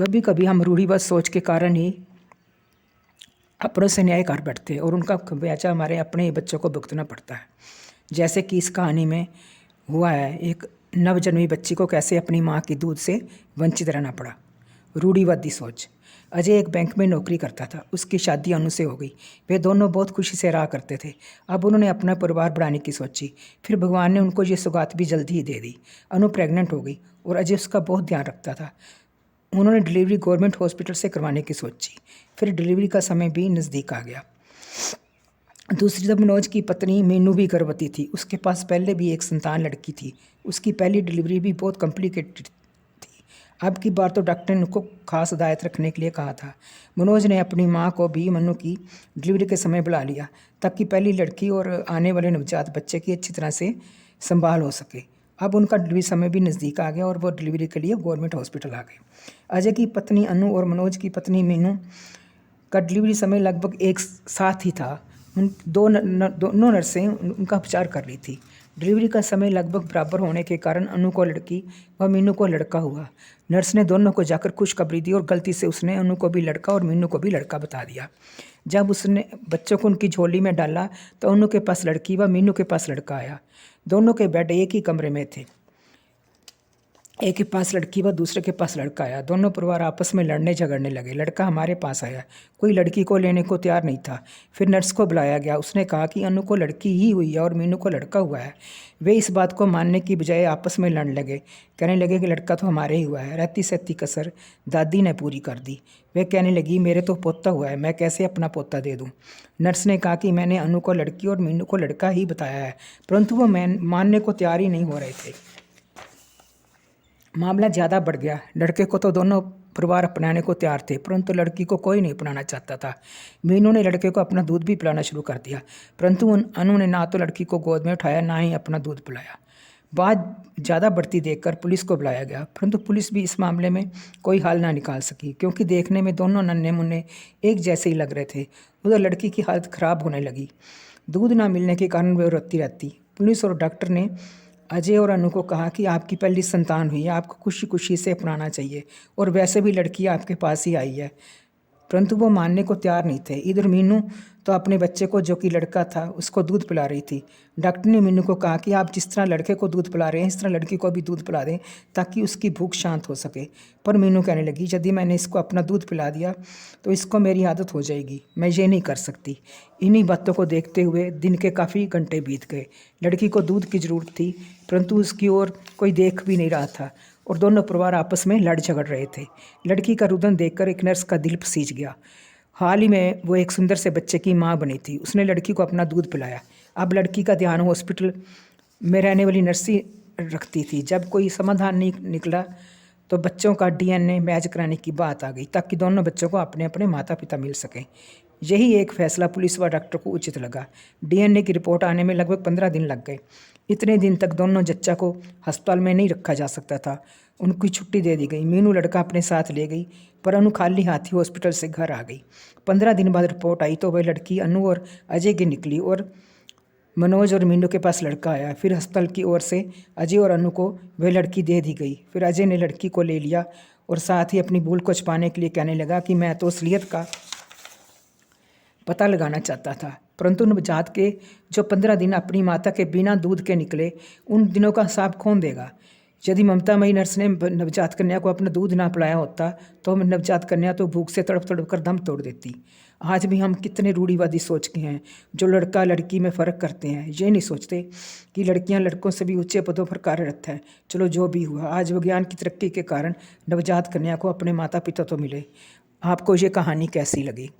कभी कभी हम रूढ़िवाद सोच के कारण ही अपनों से न्याय कर बैठते हैं और उनका खमियाजा हमारे अपने ही बच्चों को भुगतना पड़ता है। जैसे कि इस कहानी में हुआ है, एक नवजन्मी बच्ची को कैसे अपनी माँ की दूध से वंचित रहना पड़ा। रूढ़िवादी सोच। अजय एक बैंक में नौकरी करता था। उसकी शादी अनु से हो गई। वे दोनों बहुत खुशी से रहा करते थे। अब उन्होंने अपना परिवार बढ़ाने की सोची। फिर भगवान ने उनको ये सौगात भी जल्दी ही दे दी। अनु प्रेग्नेंट हो गई और अजय उसका बहुत ध्यान रखता था। उन्होंने डिलीवरी गवर्नमेंट हॉस्पिटल से करवाने की सोची। फिर डिलीवरी का समय भी नज़दीक आ गया। दूसरी तरफ मनोज की पत्नी मीनू भी गर्भवती थी। उसके पास पहले भी एक संतान लड़की थी। उसकी पहली डिलीवरी भी बहुत कॉम्प्लिकेटेड थी। अब की बार तो डॉक्टर ने उनको खास हिदायत रखने के लिए कहा था। मनोज ने अपनी माँ को भी मनु की डिलीवरी के समय बुला लिया ताकि पहली लड़की और आने वाले नवजात बच्चे की अच्छी तरह से संभाल हो सके। अब उनका डिलीवरी समय भी नज़दीक आ गया और वो डिलीवरी के लिए गवर्नमेंट हॉस्पिटल आ गए। अजय की पत्नी अनु और मनोज की पत्नी मीनू का डिलीवरी समय लगभग एक साथ ही था। उन दोनों नर्सें उनका उपचार कर रही थी। डिलीवरी का समय लगभग बराबर होने के कारण अनु को लड़की व मीनू को लड़का हुआ। नर्स ने दोनों को जाकर खुशखबरी दी और गलती से उसने अनु को भी लड़का और मीनू को भी लड़का बता दिया। जब उसने बच्चों को उनकी झोली में डाला तो अनु के पास लड़की व मीनू के पास लड़का आया। दोनों के बेड एक ही कमरे में थे। एक के पास लड़की व दूसरे के पास लड़का आया। दोनों परिवार आपस में लड़ने झगड़ने लगे। लड़का हमारे पास आया, कोई लड़की को लेने को तैयार नहीं था। फिर नर्स को बुलाया गया। उसने कहा कि अनु को लड़की ही हुई है और मीनू को लड़का हुआ है। वे इस बात को मानने की बजाय आपस में लड़ने लगे। कहने लगे कि लड़का तो हमारे ही हुआ है। रहती सहती कसर दादी ने पूरी कर दी। वे कहने लगी मेरे तो पोता हुआ है, मैं कैसे अपना पोता दे दूँ। नर्स ने कहा कि मैंने अनु को लड़की और मीनू को लड़का ही बताया है, परंतु वो मानने को तैयार ही नहीं हो रहे थे। मामला ज़्यादा बढ़ गया। लड़के को तो दोनों परिवार अपनाने को तैयार थे, परंतु लड़की को कोई नहीं अपनाना चाहता था। मीनू ने लड़के को अपना दूध भी पिलाना शुरू कर दिया, परंतु अनु ने ना तो लड़की को गोद में उठाया ना ही अपना दूध पिलाया। बात ज़्यादा बढ़ती देखकर पुलिस को बुलाया गया, परंतु पुलिस भी इस मामले में कोई हल ना निकाल सकी, क्योंकि देखने में दोनों नन्हे मुन्ने एक जैसे ही लग रहे थे। उधर लड़की की हालत ख़राब होने लगी। दूध ना मिलने के कारण वे रोती रहती। पुलिस और डॉक्टर ने अजय और अनु को कहा कि आपकी पहली संतान हुई है, आपको खुशी खुशी से अपनाना चाहिए, और वैसे भी लड़की आपके पास ही आई है, परंतु वो मानने को तैयार नहीं थे। इधर मीनू तो अपने बच्चे को, जो कि लड़का था, उसको दूध पिला रही थी। डॉक्टर ने मीनू को कहा कि आप जिस तरह लड़के को दूध पिला रहे हैं इस तरह लड़की को भी दूध पिला दें ताकि उसकी भूख शांत हो सके। पर मीनू कहने लगी यदि मैंने इसको अपना दूध पिला दिया तो इसको मेरी आदत हो जाएगी, मैं ये नहीं कर सकती। इन्हीं बातों को देखते हुए दिन के काफ़ी घंटे बीत गए। लड़की को दूध की ज़रूरत थी, परंतु उसकी ओर कोई देख भी नहीं रहा था और दोनों परिवार आपस में लड़ झगड़ रहे थे। लड़की का रुदन देखकर एक नर्स का दिल पसीज गया। हाल ही में वो एक सुंदर से बच्चे की माँ बनी थी। उसने लड़की को अपना दूध पिलाया। अब लड़की का ध्यान हॉस्पिटल में रहने वाली नर्स ही रखती थी। जब कोई समाधान नहीं निकला तो बच्चों का DNA मैच कराने की बात आ गई ताकि दोनों बच्चों को अपने अपने माता पिता मिल सकें। यही एक फैसला पुलिस व डॉक्टर को उचित लगा। DNA की रिपोर्ट आने में लगभग 15 दिन लग गए। इतने दिन तक दोनों जच्चा को अस्पताल में नहीं रखा जा सकता था। उनकी छुट्टी दे दी गई। मीनू लड़का अपने साथ ले गई, पर अनु खाली हाथी हॉस्पिटल से घर आ गई। 15 दिन बाद रिपोर्ट आई तो वह लड़की अनु और अजय की निकली और मनोज और मीनू के पास लड़का आया। फिर अस्पताल की ओर से अजय और अनु को वह लड़की दे दी गई। फिर अजय ने लड़की को ले लिया और साथ ही अपनी भूल को छुपाने के लिए कहने लगा कि मैं तो असलियत का पता लगाना चाहता था। परंतु नवजात के जो 15 दिन अपनी माता के बिना दूध के निकले, उन दिनों का हिसाब कौन देगा। यदि ममतामयी नर्स ने नवजात कन्या को अपना दूध ना पिलाया होता तो नवजात कन्या तो भूख से तड़प तड़प कर दम तोड़ देती। आज भी हम कितने रूढ़िवादी सोच के हैं जो लड़का लड़की में फ़र्क करते हैं। ये नहीं सोचते कि लड़कियां लड़कों से भी ऊंचे पदों पर कार्यरत हैं। चलो जो भी हुआ, आज विज्ञान की तरक्की के कारण नवजात कन्या को अपने माता पिता तो मिले। आपको ये कहानी कैसी लगी?